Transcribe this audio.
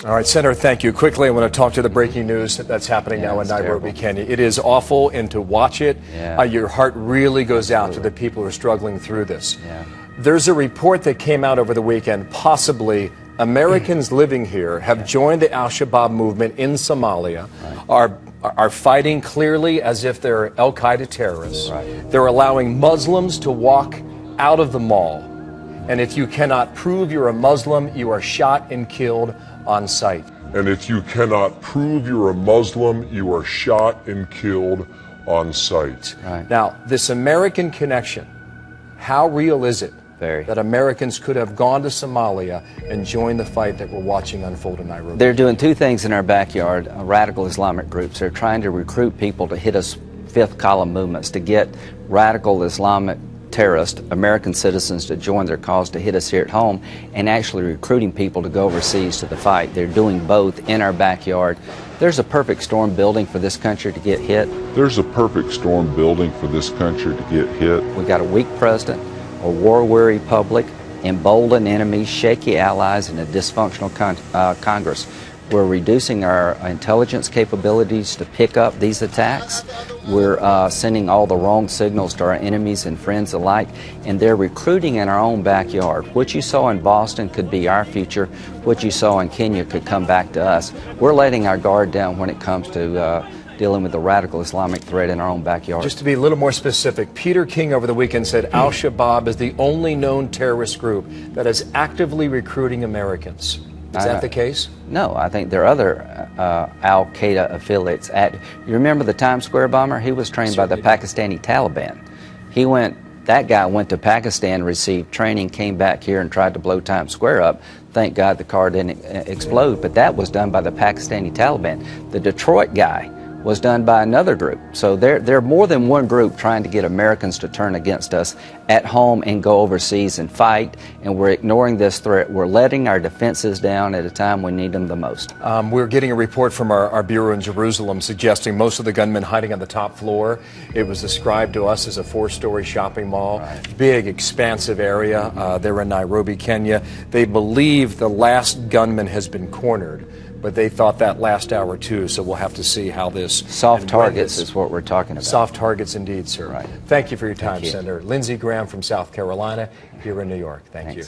All right, Senator, thank you. Quickly, I want to talk to the breaking news that's happening now in Nairobi, Kenya. It is awful, and to watch it, your heart really goes out to the people who are struggling through this. There's a report that came out over the weekend, possibly Americans living here have joined the al-Shabaab movement in Somalia, are fighting clearly as if they're al-qaeda terrorists. They're allowing Muslims to walk out of the mall. And if you cannot prove you're a Muslim, you are shot and killed on sight. And if you cannot prove you're a Muslim, you are shot and killed on sight. Now, this American connection, how real is it that Americans could have gone to Somalia and joined the fight that we're watching unfold in Nairobi? They're doing two things in our backyard, radical Islamic groups. They're trying to recruit people to hit us fifth column movements, to get radical Islamic terrorists, American citizens, to join their cause to hit us here at home, and actually recruiting people to go overseas to the fight. They're doing both in our backyard. There's a perfect storm building for this country to get hit. There's a perfect storm building for this country to get hit. We've got a weak president, a war-weary public, emboldened enemies, shaky allies, and a dysfunctional Congress. We're reducing our intelligence capabilities to pick up these attacks. We're sending all the wrong signals to our enemies and friends alike, and they're recruiting in our own backyard. What you saw in Boston could be our future. What you saw in Kenya could come back to us. We're letting our guard down when it comes to dealing with the radical Islamic threat in our own backyard. Just to be a little more specific, Peter King over the weekend said al-Shabaab is the only known terrorist group that is actively recruiting Americans. Is that the case? No, I think there are other al-qaeda affiliates. You remember the Times Square bomber? He was trained by the Pakistani Taliban. That guy went to Pakistan, received training, came back here and tried to blow Times Square up. Thank God the car didn't explode, but that was done by the Pakistani Taliban. The Detroit guy was done by another group. So there are more than one group trying to get Americans to turn against us at home and go overseas and fight, and we're ignoring this threat. We're letting our defenses down at a time we need them the most. We're getting a report from our bureau in Jerusalem suggesting most of the gunmen hiding on the top floor. It was described to us as a 4-story shopping mall, big, expansive area. They're in Nairobi, Kenya. They believe the last gunman has been cornered, but they thought that last hour too, so we'll have to see how this... Soft targets is what we're talking about. Soft targets indeed, sir. Thank you for your time, Senator. Lindsey Graham from South Carolina, here in New York. Thank you.